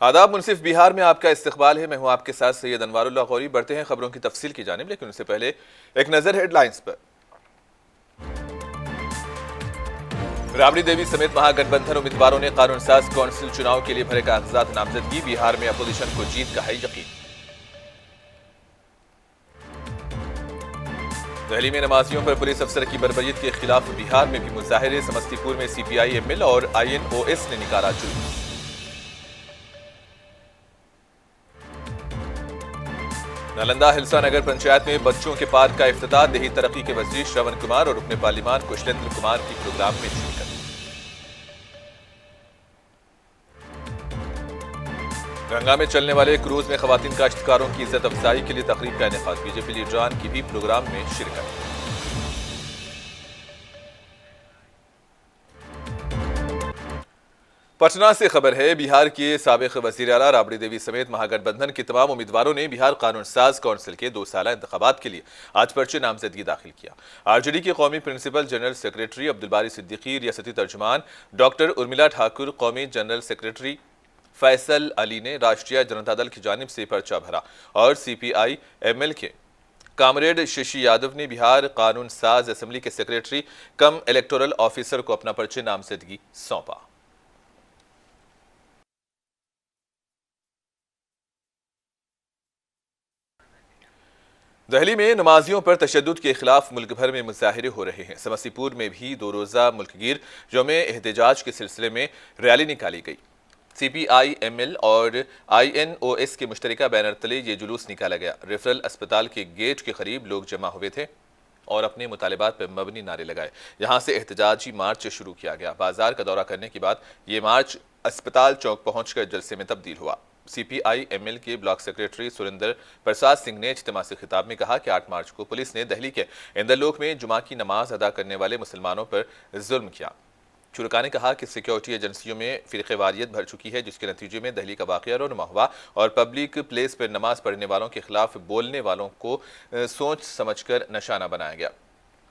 आदाब। मुनसिफ बिहार में आपका इस्तकबाल है। मैं हूं आपके साथ सैयद अनवारुल्लाह गौरी। बढ़ते हैं खबरों की तफसील की जानिब, लेकिन उससे पहले एक नजर हेडलाइंस पर। राबड़ी देवी समेत महागठबंधन उम्मीदवारों ने कानून साज कौंसिल चुनाव के लिए भरे कागजात नामजदगी। बिहार में अपोजिशन को जीत का है यकीन। दिल्ली में नमाजियों पर पुलिस अफसर की बर्बरियत के खिलाफ बिहार में भी मुजाहिरे। समस्तीपुर में CPI ML और INOS ने निकाला जुलूस। नालंदा हिलसा नगर पंचायत में बच्चों के पार्क का इफ्तिताह। देही तरक्की के वजीर श्रवण कुमार और रुकने पार्लिमान कुशलेंद्र कुमार की प्रोग्राम में शिरकत। गंगा में चलने वाले क्रूज में खवातीन काश्तकारों की इज्जत अफजाई के लिए तकरीब का इनेकाद। बीजेपी लीडरान की भी प्रोग्राम में शिरकत। पटना से खबर है। बिहार के साबिक वजीर आला राबड़ी देवी समेत महागठबंधन के तमाम उम्मीदवारों ने बिहार कानून साज कौंसिल के 2 साला इंतखाबात के लिए आज पर्चे नामजदगी दाखिल किया। RJD के कौमी प्रिंसिपल जनरल सेक्रेटरी अब्दुल-बारी सिद्दीकी, रियासती तर्जुमान डॉक्टर उर्मिला ठाकुर, कौमी जनरल सेक्रेटरी फैसल अली ने राष्ट्रीय जनता दल की जानिब से पर्चा भरा और CPI ML के कामरेड शशि यादव ने बिहार कानून साज असेंबली के सेक्रेटरी कम इलेक्टोरल ऑफिसर को अपना पर्चे नामजदगी सौंपा। दिल्ली में नमाजियों पर तशद्दुद के खिलाफ मुल्क भर में मुजाहिरे हो रहे हैं। समस्तीपुर में भी 2 रोज़ा मुल्कगीर यौम एहतजाज के सिलसिले में रैली निकाली गई। CPI ML और INOS के मुश्तरका बैनर तले ये जुलूस निकाला गया। रेफरल अस्पताल के गेट के करीब लोग जमा हुए थे और अपने मुतालिबात पर मबनी नारे लगाए। यहाँ से एहतजाजी मार्च शुरू किया गया। बाजार का दौरा करने के बाद ये मार्च अस्पताल चौक पहुंचकर जलसे में तब्दील हुआ। CPI ML के ब्लॉक सेक्रेटरी सुरेंद्र प्रसाद सिंह ने इज्तिमा से खिताब में कहा कि 8 मार्च को पुलिस ने दिल्ली के इंदरलोक में जुमा की नमाज अदा करने वाले मुसलमानों पर जुल्म किया। चुरका ने कहा कि सिक्योरिटी एजेंसियों में फिरक़ेवारियत भर चुकी है, जिसके नतीजे में दिल्ली का वाक़या रोनुमा हुआ और पब्लिक प्लेस पर नमाज पढ़ने वालों के खिलाफ बोलने वालों को सोच समझकर निशाना बनाया गया।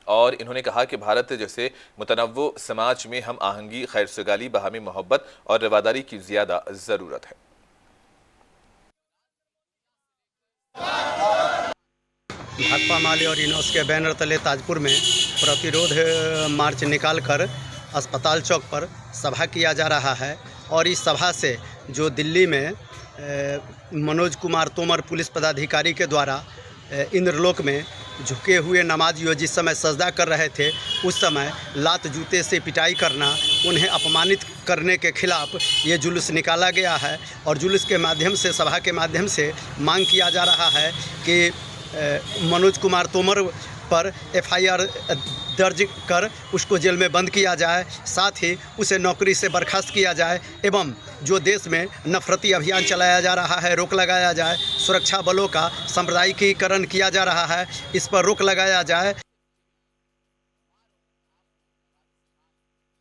और इन्होंने कहा कि भारत जैसे मुतनव्वो समाज में हम आहंगी, खैर सगाली, बाहमी मोहब्बत और रवादारी की ज़्यादा ज़रूरत है। भाकपा माले और INOS के बैनर तले ताजपुर में प्रतिरोध मार्च निकालकर अस्पताल चौक पर सभा किया जा रहा है। और इस सभा से जो दिल्ली में मनोज कुमार तोमर पुलिस पदाधिकारी के द्वारा इंद्रलोक में झुके हुए नमाजियों जिस समय सजदा कर रहे थे, उस समय लात जूते से पिटाई करना, उन्हें अपमानित करने के खिलाफ ये जुलूस निकाला गया है। और जुलूस के माध्यम से, सभा के माध्यम से मांग किया जा रहा है कि मनोज कुमार तोमर पर FIR दर्ज कर उसको जेल में बंद किया जाए, साथ ही उसे नौकरी से बर्खास्त किया जाए एवं जो देश में नफरती अभियान चलाया जा रहा है रोक लगाया जाए। सुरक्षा बलों का सांप्रदायिकीकरण किया जा रहा है, इस पर रोक लगाया जाए।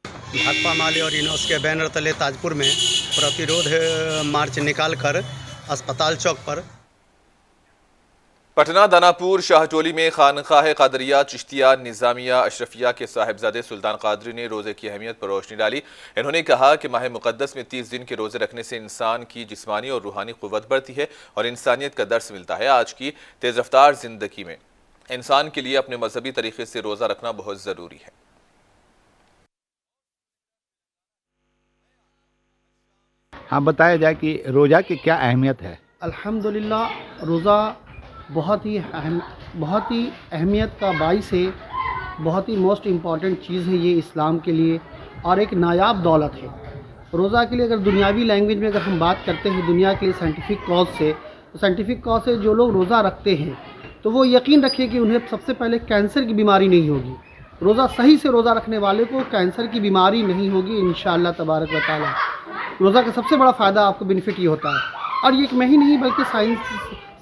भाकपा माले और INOS के बैनर तले ताजपुर में प्रतिरोध मार्च निकालकर अस्पताल चौक पर। पटना दानापुर शाहटोली में खानकाह कादरिया चिश्तिया निज़ामिया अशरफिया के साहिबजादे सुल्तान कादरी ने रोज़े की अहमियत पर रोशनी डाली। इन्होंने कहा कि माह मुक़द्दस में 30 दिन के रोज़े रखने से इंसान की जिस्मानी और रूहानी क़ुव्वत बढ़ती है और इंसानियत का दर्स मिलता है। आज की तेज़ रफ्तार ज़िंदगी में इंसान के लिए अपने मजहबी तरीक़े से रोज़ा रखना बहुत ज़रूरी है। हाँ, बताया जाए कि रोज़ा की क्या अहमियत है। अल्हम्दुलिल्लाह, रोज़ा बहुत ही अहमियत का बाइस है, बहुत ही मोस्ट इम्पॉर्टेंट चीज़ है ये इस्लाम के लिए और एक नायाब दौलत है। रोज़ा के लिए अगर दुनियावी लैंग्वेज में अगर हम बात करते हैं दुनिया के लिए साइंटिफिक कॉज से, तो साइंटिफिक कॉज से जो लोग रोज़ा रखते हैं तो वो यकीन रखें कि उन्हें सबसे पहले कैंसर की बीमारी नहीं होगी। रोज़ा सही से रोज़ा रखने वाले को कैंसर की बीमारी नहीं होगी इंशाअल्लाह तबारक व तआला। रोज़ा का सबसे बड़ा फ़ायदा आपको बेनिफिट ये होता है। और ये मैं ही नहीं बल्कि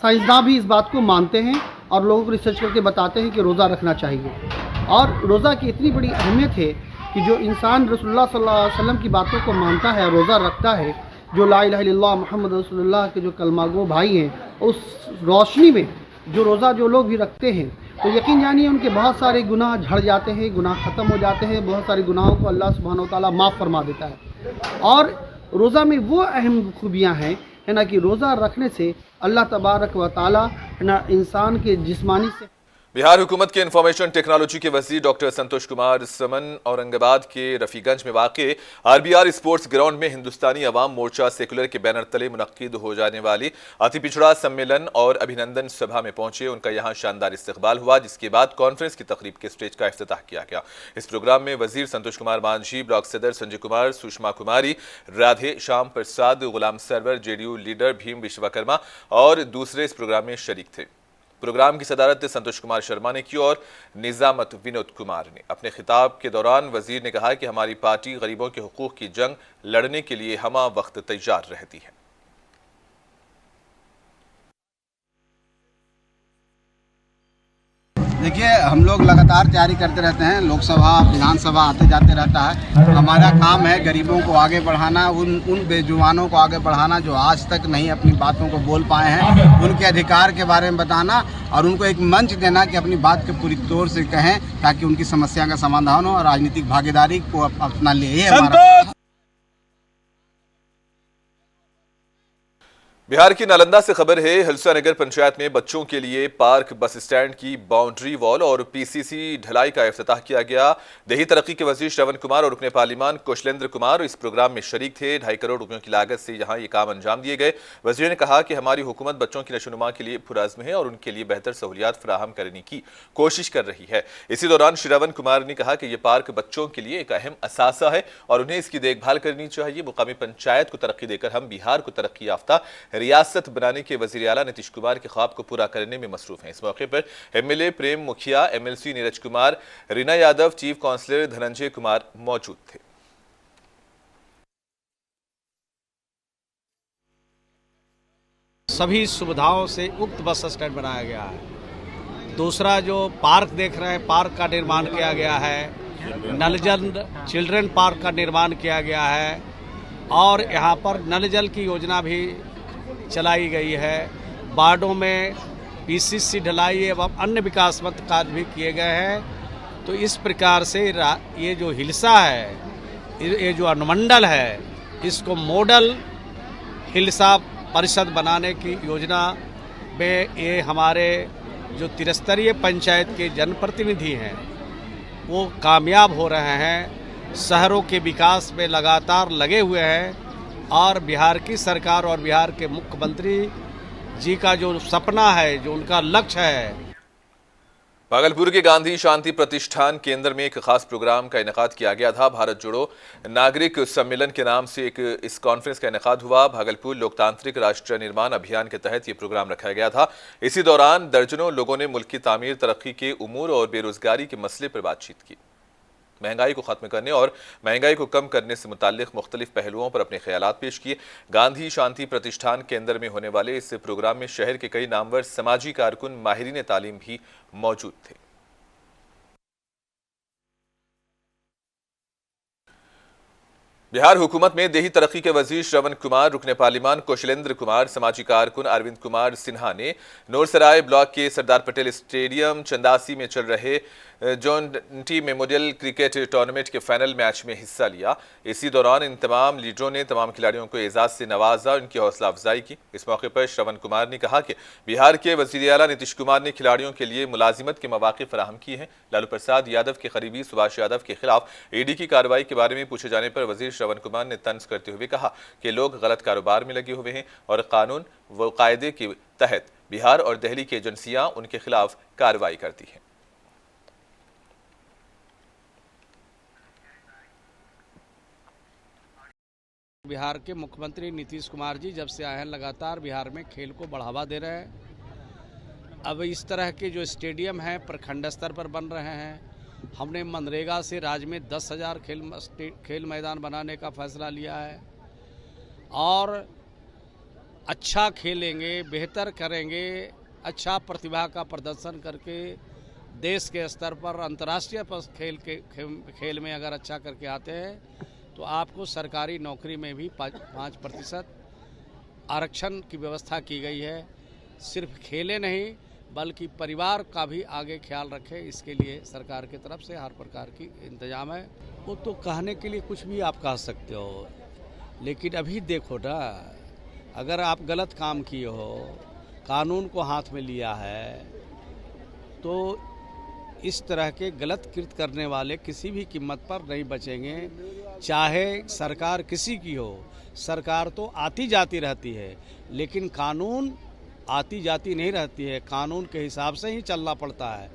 साइंसदान भी इस बात को मानते हैं और लोगों को रिसर्च करके बताते हैं कि रोज़ा रखना चाहिए। और रोज़ा की इतनी बड़ी अहमियत है कि जो इंसान रसूलुल्लाह सल्लल्लाहु अलैहि वसल्लम की बातों को मानता है, रोज़ा रखता है, जो ला इलाहा इल्लल्लाह मुहम्मद रसूलुल्लाह के जो कलमागो भाई हैं, उस रोशनी में जो रोज़ा जो लोग भी रखते हैं तो यकीन जानिए उनके बहुत सारे गुनाह झड़ जाते हैं, गुनाह ख़त्म हो जाते हैं, बहुत सारे गुनाहों को अल्लाह सुब्हानहू व तआला माफ़ फरमा देता है। और रोज़ा में वो अहम खूबियाँ हैं है ना कि रोज़ा रखने से अल्लाह तबारक व ताला है ना इंसान के जिस्मानी से बिहार हुकूमत के इंफॉर्मेशन टेक्नोलॉजी के वजीर डॉक्टर संतोष कुमार समन औरंगाबाद के रफीगंज में वाक़े आरबीआर स्पोर्ट्स ग्राउंड में हिंदुस्तानी अवाम मोर्चा सेकुलर के बैनर तले मुनक्किद हो जाने वाली अति पिछड़ा सम्मेलन और अभिनंदन सभा में पहुंचे। उनका यहां शानदार इस्तकबाल हुआ, जिसके बाद कॉन्फ्रेंस की तकरीब के स्टेज का इफ्तिताह किया गया। इस प्रोग्राम में वजीर संतोष कुमार मांझी, ब्लॉक सदर संजय कुमार, सुषमा कुमारी, राधे श्याम प्रसाद, गुलाम सरवर, जेडीयू लीडर भीम विश्वकर्मा और दूसरे इस प्रोग्राम में शरीक थे। प्रोग्राम की सदारत संतोष कुमार शर्मा ने की और निजामत विनोद कुमार ने। अपने खिताब के दौरान वजीर ने कहा कि हमारी पार्टी गरीबों के हुकूक की जंग लड़ने के लिए हमा वक्त तैयार रहती है। देखिए, हम लोग लगातार तैयारी करते रहते हैं, लोकसभा विधानसभा आते जाते रहता है। हमारा काम है गरीबों को आगे बढ़ाना, उन बेजुबानों को आगे बढ़ाना जो आज तक नहीं अपनी बातों को बोल पाए हैं, उनके अधिकार के बारे में बताना और उनको एक मंच देना कि अपनी बात को पूरी तौर से कहें ताकि उनकी समस्या का समाधान हो और राजनीतिक भागीदारी को अपना ले। ये हमारा बिहार की नालंदा से खबर है। हलसा नगर पंचायत में बच्चों के लिए पार्क, बस स्टैंड की बाउंड्री वॉल और पीसीसी ढलाई का इफ्तिताह किया गया। देही तरक्की के वजीर श्रवण कुमार और रुकने पार्लिमान कौशलेंद्र कुमार इस प्रोग्राम में शरीक थे। 2.5 करोड़ रुपयों की लागत से यहां ये काम अंजाम दिए गए। वजीर ने कहा कि हमारी हुकूमत बच्चों की नशोनुमा के लिए पुरअज़्म है और उनके लिए बेहतर सहूलियात फराहम करने की कोशिश कर रही है। इसी दौरान श्रवण कुमार ने कहा कि यह पार्क बच्चों के लिए एक अहम असासा है और उन्हें इसकी देखभाल करनी चाहिए। मुकामी पंचायत को तरक्की देकर हम बिहार को तरक्की याफ्ता रियासत बनाने के वजीर आला नीतीश कुमार के ख्वाब को पूरा करने में मसरूफ हैं। इस मौके पर MLA Prem Mukhiya, MLC Neeraj Kumar, Reena Yadav, chief councillor Dhananjay Kumar मौजूद थे। सभी सुविधाओं से उक्त बस स्टैंड बनाया गया है। दूसरा जो पार्क देख रहे हैं, पार्क का निर्माण किया गया है। नल जल चिल्ड्रन पार्क का निर्माण किया गया है और यहाँ पर नल जल की योजना भी चलाई गई है। वार्डों में पीसीसी ढलाई एवं अन्य विकासमत कार्य भी किए गए हैं। तो इस प्रकार से ये जो हिलसा है, ये जो अनुमंडल है, इसको मॉडल हिलसा परिषद बनाने की योजना में ये हमारे जो त्रिस्तरीय पंचायत के जनप्रतिनिधि हैं वो कामयाब हो रहे हैं, शहरों के विकास में लगातार लगे हुए हैं और बिहार की सरकार और बिहार के मुख्यमंत्री जी का जो सपना है, जो उनका लक्ष्य है। भागलपुर के गांधी शांति प्रतिष्ठान केंद्र में एक खास प्रोग्राम का इनेकाद किया गया था। भारत जोड़ो नागरिक सम्मेलन के नाम से इस कॉन्फ्रेंस का इनेकाद हुआ। भागलपुर लोकतांत्रिक राष्ट्र निर्माण अभियान के तहत ये प्रोग्राम रखा गया था। इसी दौरान दर्जनों लोगों ने मुल्क की तामीर, तरक्की के उमूर और बेरोजगारी के मसले पर बातचीत की। महंगाई को खत्म करने और महंगाई को कम करने से मुताल्लिक मुख्तलिफ पहलुओं पर अपने ख्यालात पेश किए। गांधी शांति प्रतिष्ठान केंद्र में होने वाले इस प्रोग्राम में शहर के कई नामवर समाजी कारकुन, माहिरीन तालीम भी मौजूद थे। बिहार हुकूमत में देही तरक्की के वजीर श्रवण कुमार, रुकने पार्लिमान कौशलेंद्र कुमार, समाजी कारकुन अरविंद कुमार सिन्हा ने नूरसराय ब्लॉक के सरदार पटेल स्टेडियम चंदासी में चल रहे John T memorial cricket tournament के फाइनल मैच में हिस्सा लिया। इसी दौरान इन तमाम लीडरों ने तमाम खिलाड़ियों को एजाज से नवाजा, उनकी हौसला अफजाई की। इस मौके पर श्रवण कुमार ने कहा कि बिहार के वजीर आला नीतीश कुमार ने खिलाड़ियों के लिए मुलाजिमत के मौके फराहम किए हैं। लालू प्रसाद यादव के करीबी सुभाष यादव के खिलाफ ईडी की कार्रवाई के बारे में पूछे जाने पर वजीर श्रवण कुमार ने तंज करते हुए कहा कि लोग गलत कारोबार में लगे हुए हैं और कानून व कायदे के तहत बिहार और दिल्ली की एजेंसियां उनके खिलाफ कार्रवाई करती हैं। बिहार के मुख्यमंत्री नीतीश कुमार जी जब से आए हैं लगातार बिहार में खेल को बढ़ावा दे रहे हैं। अब इस तरह के जो स्टेडियम हैं प्रखंड स्तर पर बन रहे हैं। हमने मनरेगा से राज्य में 10,000 खेल मैदान बनाने का फैसला लिया है और अच्छा खेलेंगे, बेहतर करेंगे, अच्छा प्रतिभा का प्रदर्शन करके देश के स्तर पर अंतर्राष्ट्रीय खेल में अगर अच्छा करके आते हैं तो आपको सरकारी नौकरी में भी 5% आरक्षण की व्यवस्था की गई है। सिर्फ खेले नहीं बल्कि परिवार का भी आगे ख्याल रखें, इसके लिए सरकार की तरफ से हर प्रकार की इंतजाम है। वो तो कहने के लिए कुछ भी आप कह सकते हो, लेकिन अभी देखो ना, अगर आप गलत काम किए हो, कानून को हाथ में लिया है, तो इस तरह के गलत कृत्य करने वाले किसी भी कीमत पर नहीं बचेंगे। चाहे सरकार किसी की हो, सरकार तो आती जाती रहती है, लेकिन कानून आती जाती नहीं रहती है, कानून के हिसाब से ही चलना पड़ता है।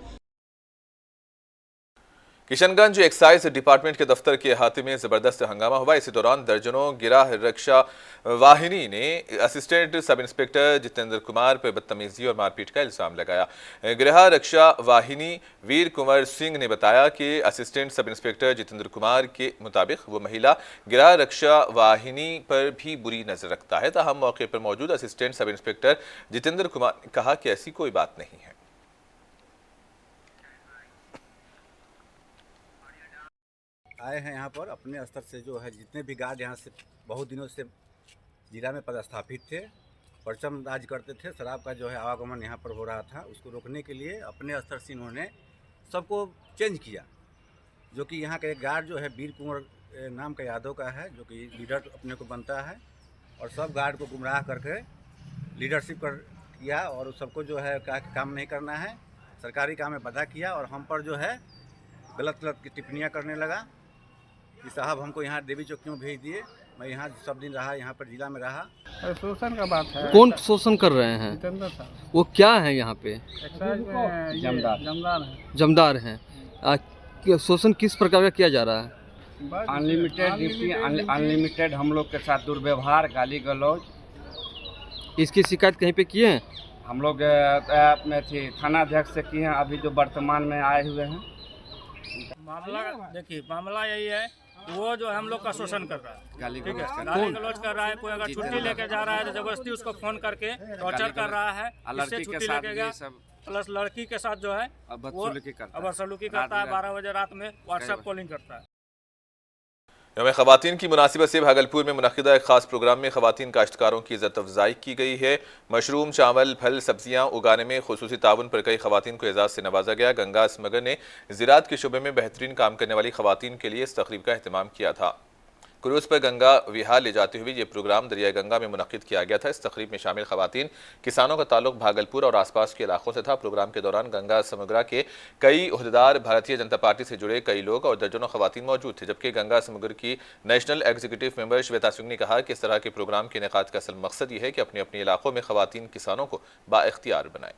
किशनगंज एक्साइज डिपार्टमेंट के दफ्तर के अहाते में जबरदस्त हंगामा हुआ। इसी दौरान दर्जनों गिरह रक्षा वाहिनी ने assistant sub inspector Jitendra Kumar पर बदतमीजी और मारपीट का इल्जाम लगाया। गिरह रक्षा वाहिनी वीर कुंवर सिंह ने बताया कि assistant sub inspector Jitendra Kumar के मुताबिक वो महिला गिरह रक्षा वाहिनी पर भी बुरी नजर रखता है। ताहम मौके पर मौजूद assistant sub inspector Jitendra Kumar ने कहा कि ऐसी कोई बात नहीं है। आए हैं यहाँ पर अपने स्तर से, जो है जितने भी गार्ड यहाँ से बहुत दिनों से जिला में पदस्थापित थे, परचम राज करते थे, शराब का जो है आवागमन यहाँ पर हो रहा था, उसको रोकने के लिए अपने स्तर से इन्होंने सबको चेंज किया। जो कि यहाँ का एक गार्ड जो है वीर कुंवर नाम का यादव का है, जो कि लीडर अपने को बनता है, और सब गार्ड को गुमराह करके लीडरशिप किया और सबको जो है काम नहीं करना है, सरकारी काम में बाधा किया और हम पर जो है गलत गलत टिप्पणियाँ करने लगा कि साहब हमको यहाँ देवी चौक क्यों भेज दिए। मैं यहाँ सब दिन रहा, यहाँ पर जिला में रहा। शोषण का बात है। कौन शोषण कर रहे हैं? जितेंद्र साहब। वो क्या है यहाँ पे? जमदार है। जमदार हैं। शोषण किस प्रकार का किया जा रहा है? अनलिमिटेड ड्यूटी, अनलिमिटेड हम लोग के साथ दुर्व्यवहार, गाली गलौज। इसकी शिकायत कहीं पे किए हैं? हम लोग अपने थाना अध्यक्ष से किए हैं, अभी जो वर्तमान में आए हुए हैं। मामला देखिए, मामला यही है, वो जो हम लोग का शोषण कर रहा है, गाली ठीक है, गलौज गाली गलौज कर रहा है। कोई अगर छुट्टी लेके जा रहा है तो जबरदस्ती उसको फोन करके टॉर्चर कर रहा है, इससे छुट्टी लेके गया, प्लस लड़की के साथ जो है वो बदसलूकी करता है। 12 बजे रात में व्हाट्सएप कॉलिंग करता है। यौम ख़वातीन की मुनासिबत से भागलपुर में मुनक़िदा एक खास प्रोग्राम में ख़वातीन काश्तकारों की इज़्ज़त अफ़ज़ाई की गई है। मशरूम, चावल, फल, सब्जियाँ उगाने में खुसूसी ताउन पर कई ख़वातीन को एजाज़ से नवाजा गया। गंगा असमगर ने ज़राअत के शुबे में बेहतरीन काम करने वाली ख़वातीन के लिए इस तक़रीब का अहतमाम किया था। क्रूज़ पर गंगा विहार ले जाते हुए ये प्रोग्राम दरिया गंगा में मुनक़िद किया गया था। इस तक़रीब में शामिल ख़वातीन किसानों का ताल्लुक भागलपुर और आसपास के इलाकों से था। प्रोग्राम के दौरान गंगा समग्रा के कई ओहदेदार, भारतीय जनता पार्टी से जुड़े कई लोग और दर्जनों ख़वातीन मौजूद थे। जबकि गंगा समग्र की national executive member Shweta Singh ने कहा कि इस तरह के प्रोग्राम के इनेकाद का असल मकसद ये है कि अपने अपने इलाकों में ख़वातीन किसानों को बाइख्तियार बनाएं।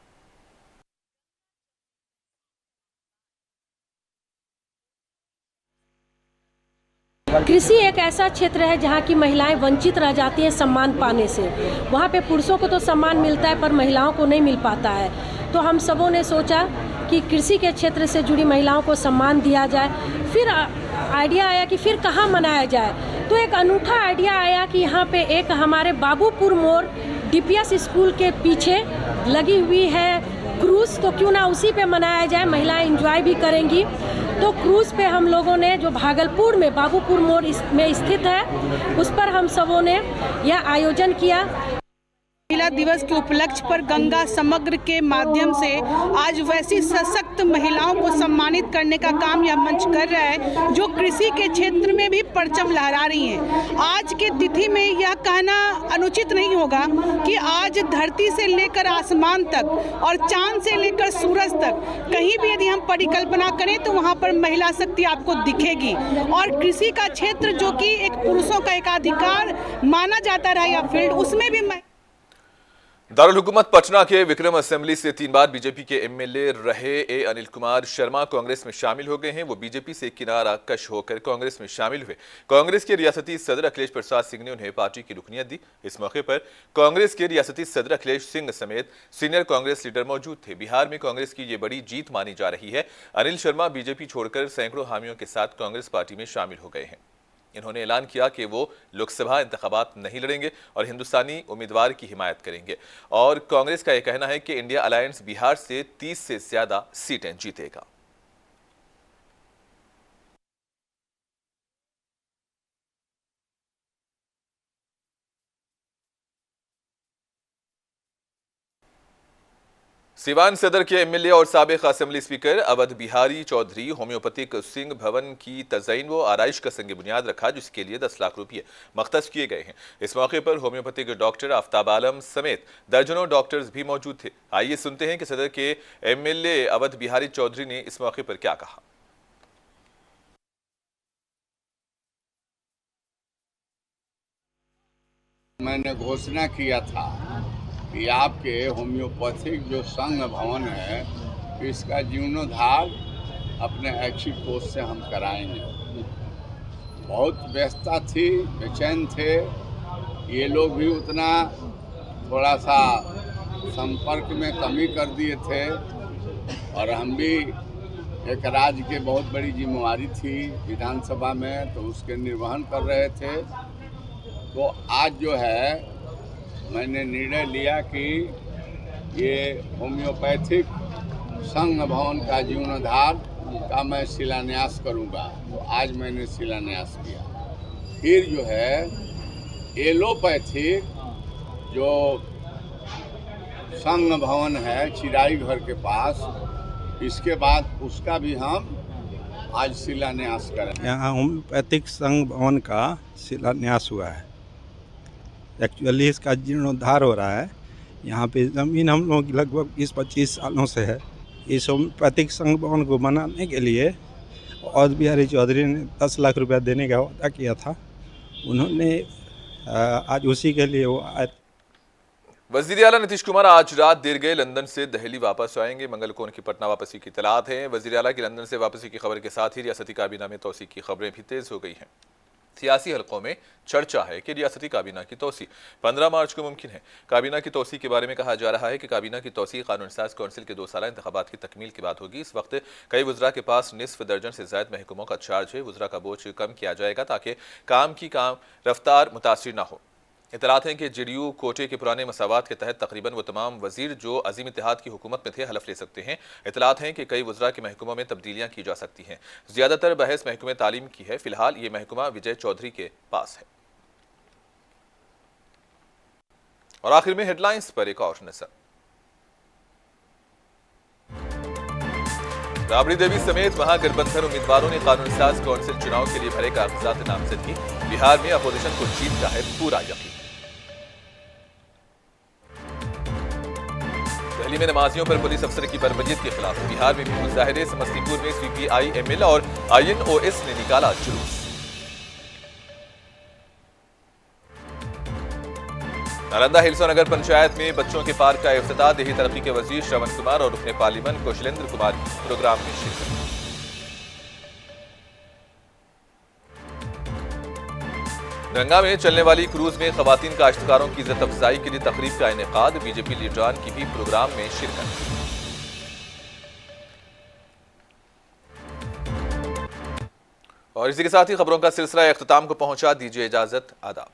कृषि एक ऐसा क्षेत्र है जहाँ की महिलाएं वंचित रह जाती हैं सम्मान पाने से। वहाँ पे पुरुषों को तो सम्मान मिलता है पर महिलाओं को नहीं मिल पाता है। तो हम सबों ने सोचा कि कृषि के क्षेत्र से जुड़ी महिलाओं को सम्मान दिया जाए। फिर आइडिया आया कि फिर कहाँ मनाया जाए, तो एक अनूठा आइडिया आया कि यहाँ पे एक हमारे बाबूपुर मोड़ DPS स्कूल के पीछे लगी हुई है क्रूज़, तो क्यों ना उसी पे मनाया जाए, महिलाएं एंजॉय भी करेंगी। तो क्रूज़ पे हम लोगों ने, जो भागलपुर में बाबूपुर मोड़ में स्थित है, उस पर हम सबों ने यह आयोजन किया। महिला दिवस के उपलक्ष्य पर गंगा समग्र के माध्यम से आज वैसी सशक्त महिलाओं को सम्मानित करने का काम यह मंच कर रहा है जो कृषि के क्षेत्र में भी परचम लहरा रही हैं। आज के तिथि में यह कहना अनुचित नहीं होगा कि आज धरती से लेकर आसमान तक और चांद से लेकर सूरज तक कहीं भी यदि हम परिकल्पना करें तो वहाँ पर महिला शक्ति आपको दिखेगी। और कृषि का क्षेत्र जो कि एक पुरुषों का एकाधिकार माना जाता रहा या फील्ड, उसमें भी दारुल हुकूमत पटना के विक्रम असेंबली से 3 बार बीजेपी के MLA रहे अनिल कुमार शर्मा कांग्रेस में शामिल हो गए हैं। वो बीजेपी से किनारा कश होकर कांग्रेस में शामिल हुए। कांग्रेस के रियासती सदर अखिलेश प्रसाद सिंह ने उन्हें पार्टी की रुकनियत दी। इस मौके पर कांग्रेस के रियासती सदर अखिलेश सिंह समेत सीनियर कांग्रेस लीडर मौजूद थे। बिहार में कांग्रेस की ये बड़ी जीत मानी जा रही है। अनिल शर्मा बीजेपी छोड़कर सैकड़ों हामियों के साथ कांग्रेस पार्टी में शामिल हो गए हैं। इन्होंने ऐलान किया कि वो लोकसभा इंतखाबात नहीं लड़ेंगे और हिंदुस्तानी उम्मीदवार की हिमायत करेंगे। और कांग्रेस का यह कहना है कि इंडिया अलायंस बिहार से 30 से ज्यादा सीटें जीतेगा। सीवान सदर के एमएलए और साबिक assembly speaker Awadh Bihari Chaudhary homeopathic Singh Bhavan की तज़यीन व आराइश का संग बुनियाद रखा, जिसके लिए 10 लाख रुपये मख्तस किए गए हैं। इस मौके पर होम्योपैथिक डॉक्टर आफ्ताब आलम समेत दर्जनों डॉक्टर्स भी मौजूद थे। आइए सुनते हैं कि सदर के एमएलए अवध बिहारी चौधरी ने इस मौके पर क्या कहा। मैंने घोषणा किया था कि आपके होम्योपैथिक जो संघ भवन है इसका जीर्णोद्धार अपने ऐच्छिक कोष से हम कराएंगे। बहुत व्यस्तता थी, बेचैन थे, ये लोग भी उतना थोड़ा सा संपर्क में कमी कर दिए थे और हम भी एक राज्य के बहुत बड़ी जिम्मेवारी थी विधानसभा में, तो उसके निर्वहन कर रहे थे। तो आज जो है मैंने निर्णय लिया कि ये होम्योपैथिक संघ भवन का जीर्णोद्धार का मैं शिलान्यास करूंगा। तो आज मैंने शिलान्यास किया। फिर जो है एलोपैथिक जो संघ भवन है चिराई घर के पास, इसके बाद उसका भी हम आज शिलान्यास करें। यहाँ होम्योपैथिक संघ भवन का शिलान्यास हुआ है। एक्चुअली इसका जीर्णोद्धार हो रहा है। यहाँ पे ज़मीन हम लोगों की लगभग 20-25 सालों से है। इस होम्योपैथिक संघ भवन को बनाने के लिए अवध बिहारी चौधरी ने 10 लाख रुपया देने का वादा किया था। उन्होंने आज उसी के लिए वो आए। वज़ीर आला नीतीश कुमार आज रात देर गए लंदन से दिल्ली वापस आएंगे। मंगल को उनकी पटना वापसी की इत्तलात है। वज़ीर आला की लंदन से वापसी की खबर के साथ ही रियासती काबीना में तोसी की खबरें भी तेज हो गई हैं। सियासी हलकों में चर्चा है कि रियासती काबीना की तोसी 15 मार्च को मुमकिन है। काबीना की तोसी के बारे में कहा जा रहा है कि काबीना की तोसी कानून साज कौंसिल के 2 साला इंतखाबात की तकमील के बाद होगी। इस वक्त कई वज़रा के पास निस्फ दर्जन से ज़ायद महकमों का चार्ज है। वज़रा का बोझ कम किया जाएगा ताकि काम रफ्तार मुतासिर न हो। इतलात हैं कि जेडीयू कोटे के पुराने मसावात के तहत तकरीबन वो तमाम वजीर जो अजीम इत्तेहाद की हुकूमत में थे हलफ ले सकते हैं। इतलात हैं कि कई वज़रा के महकमों में तब्दीलियां की जा सकती हैं। ज़्यादातर बहस महकमे तालीम की है। फिलहाल ये महकमा विजय चौधरी के पास है। और आखिर में हेडलाइंस पर एक और नजर। राबड़ी देवी समेत महागठबंधन उम्मीदवारों ने कानून साज कौंसिल चुनाव के लिए भरे कागजात नामजदगी। बिहार में अपोजिशन को जीत का है पूरा यकीन। दिल्ली में नमाजियों पर पुलिस अफसर की बरबरीत के खिलाफ बिहार में भी मुजाहिरे। समस्तीपुर में CPI ML और INOS ने निकाला जुलूस। नालंदा हिल्स नगर पंचायत में बच्चों के पार्क का इफ्तिताह। देही तरक्की के वजीर श्रवण कुमार और रुकने पार्लियामेंट कौशलेंद्र कुमार प्रोग्राम में शिरकत। गंगा में चलने वाली क्रूज में खवातीन काश्तकारों की इज्जत अफजाई के लिए तकरीब का इनेकाद। बीजेपी लीडरान की भी प्रोग्राम में शिरकत। और इसी के साथ ही खबरों का सिलसिला इख्तिताम को पहुंचा। दीजिए इजाजत। आदाब।